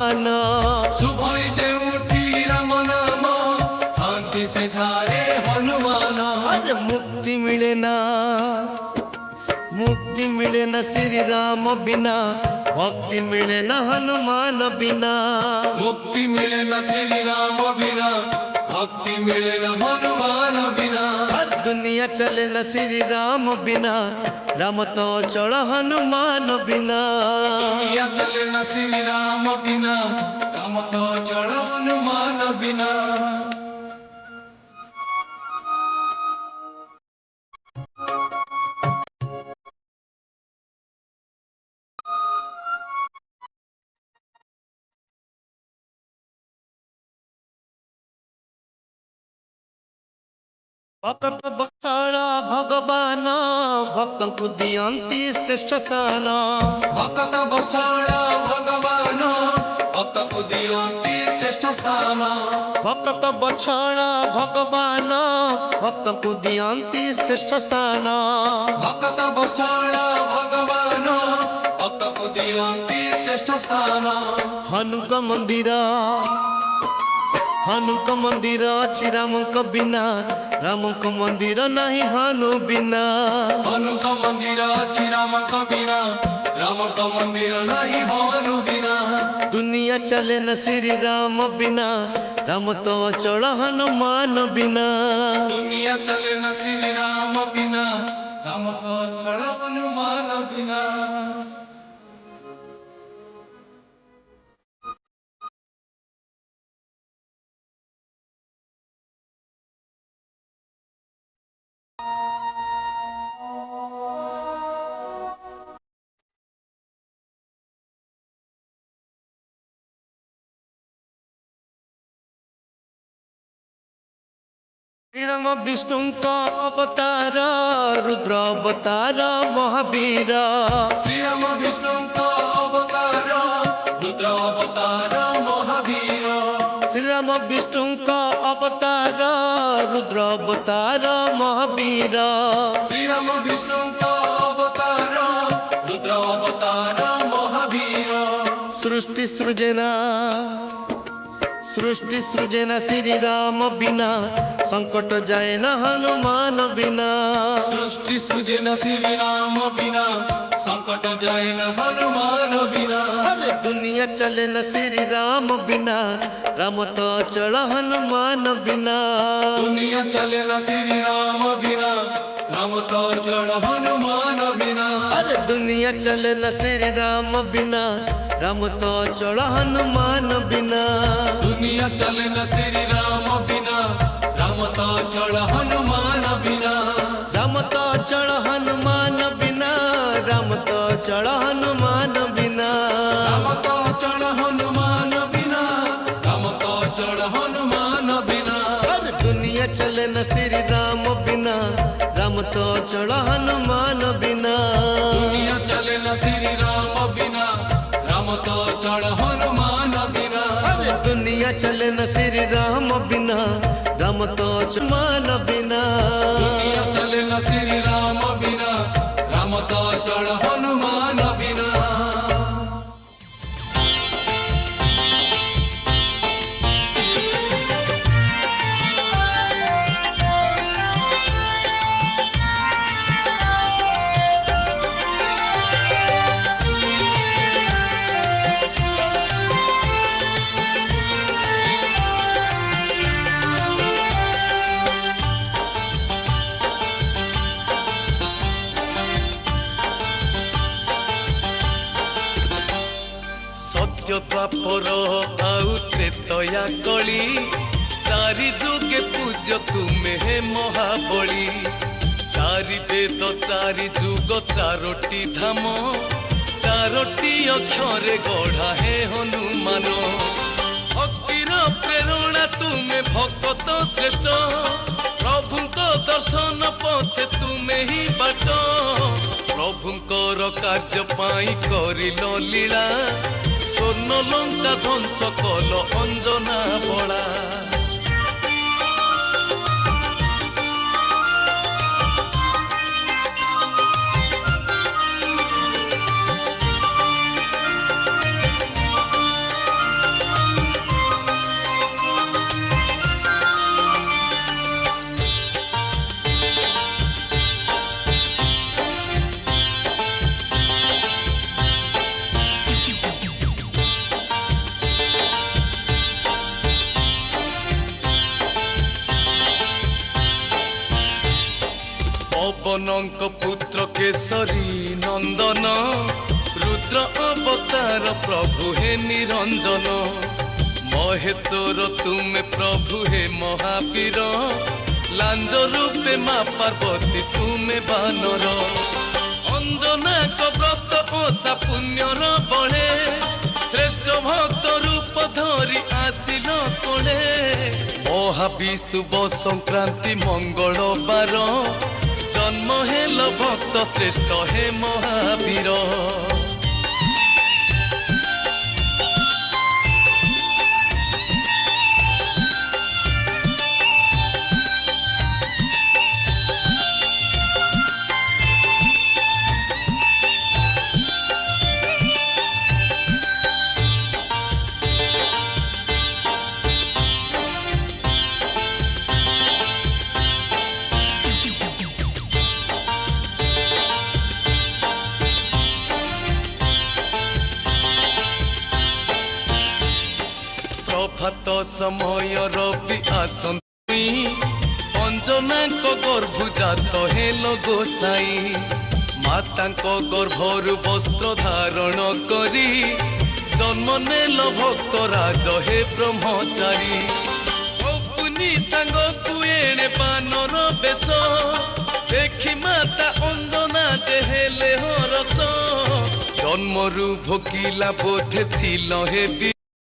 आना शुभई जेउठी राम नाम थांती सेठारे हनुमान। अरे मुक्ति मिले ना, मुक्ति मिले न श्री राम बिना, भक्ति मिले न हनुमान बिना। मुक्ति मिले न श्री राम बिना, भक्ति मिले न हनुमान बिना। दुनिया चले न श्री राम बिना, राम तो चल हनुमान बिना। दुनिया चले न श्री राम बिना, राम तो चल हनुमान बिना। भक्त बखाड़ा भगवान, भक्त को दियंती श्रेष्ठ स्थान। भक्त बसाड़ा भगवान, भक्त को दियंती श्रेष्ठ स्थान। भक्त बछड़ा भगवान, भक्त को दियंती श्रेष्ठ स्थान। भक्त बसाड़ा भगवान, भक्त को दियंती श्रेष्ठ स्थान। हनुक मंदिर, हनुक मंदिर अछि राम को बिना, राम को मंदिर नहीं हनु बिना। हनुक मंदिर अछि राम को बिना, राम को मंदिर नहीं हनु बिना। दुनिया चले न श्री राम बिना, राम तो चल हनुमान बिना। दुनिया चले न श्री राम बिना, राम को चल हनुमान बिना। श्री राम विष्णु का अवतार, रुद्र अवतार महावीर। श्री राम विष्णु का अवतार, रुद्र अवतार महावीर। श्री राम विष्णु का अवतार, रुद्र अवतार महावीर। श्री राम विष्णु का अवतार, रुद्र अवतार महावीर। सृष्टि सृजना, सृष्टि सृजना श्री राम बिना, संकट जाए न हनुमान बिना। सृष्टि सृजन श्री राम बिना, संकट जाए न हनुमान बिना। अरे दुनिया चले न श्री राम बिना, राम तो चल हनुमान बिना। दुनिया चले न श्री राम बिना, राम तो चल हनुमान बिना। अरे दुनिया चले न श्री राम बिना, राम तो चल हनुमान बिना। दुनिया चले न श्री राम बिना, राम तो चल हनुमान बिना। राम तो चल हनुमान बिना, राम तो चल हनुमान बिना। राम तो चल हनुमान बिना, राम तो चल हनुमान बिना। अरे दुनिया चले न श्री राम बिना, राम तो चल हनुमान बिना। दुनिया चले न श्री राम बिना, राम तो चल हनुमान बिना। अरे दुनिया चले न श्री राम बिना, राम तो चमान बिना। दुनिया चले न श्री राम बिना, राम तो चल हनुमान बिना। सत्य द्वापर आउ त्रेतया कली, चारि जुगे पूज्य तुमे हे महाबली। चारि वेद चारि जुग चारोटी धाम, चारोटी अक्षरे गढ़ा हे हनुमान। भक्तिर प्रेरणा तुमे भगत श्रेष्ठ, प्रभुଙ୍କ दर्शन पथे तुमे ही बाट। प्रभुଙ୍କର କାର୍ଯ୍ୟ ପାଇଁ କରିଲ ଲୀଳା, ସ୍ୱର୍ଣ୍ଣ ଲଙ୍କା ଧ୍ୱଂସ କଲ ଅଞ୍ଜନା ବଳା। पवनଙ୍କ पुत्र केशरी नंदन रुद्र अवतार प्रभु हे निरंजन महेश्वर तुमे प्रभु हे महावीर लांज रूपे माँ पार्वती तुमे बानर अंजना को व्रत ओषा पुण्यर बड़े श्रेष्ठ भक्त रूप धरी आसिल कोड़े महाविशुभ संक्रांति मंगलवार जन्म हेल भक्त श्रेष्ठ हे महावीर प्रभात समय रवि आसंती अंजना को गर्भ जात हेल गोसाई माता गर्भर वस्त्र धारण करी जन्म नेल भक्त राज हे ब्रह्मचारी अपनी सांग कुएणे बानर बेश देखी माता अंजना देहेले हरस जन्मरु भोगिला बोधे थिल हे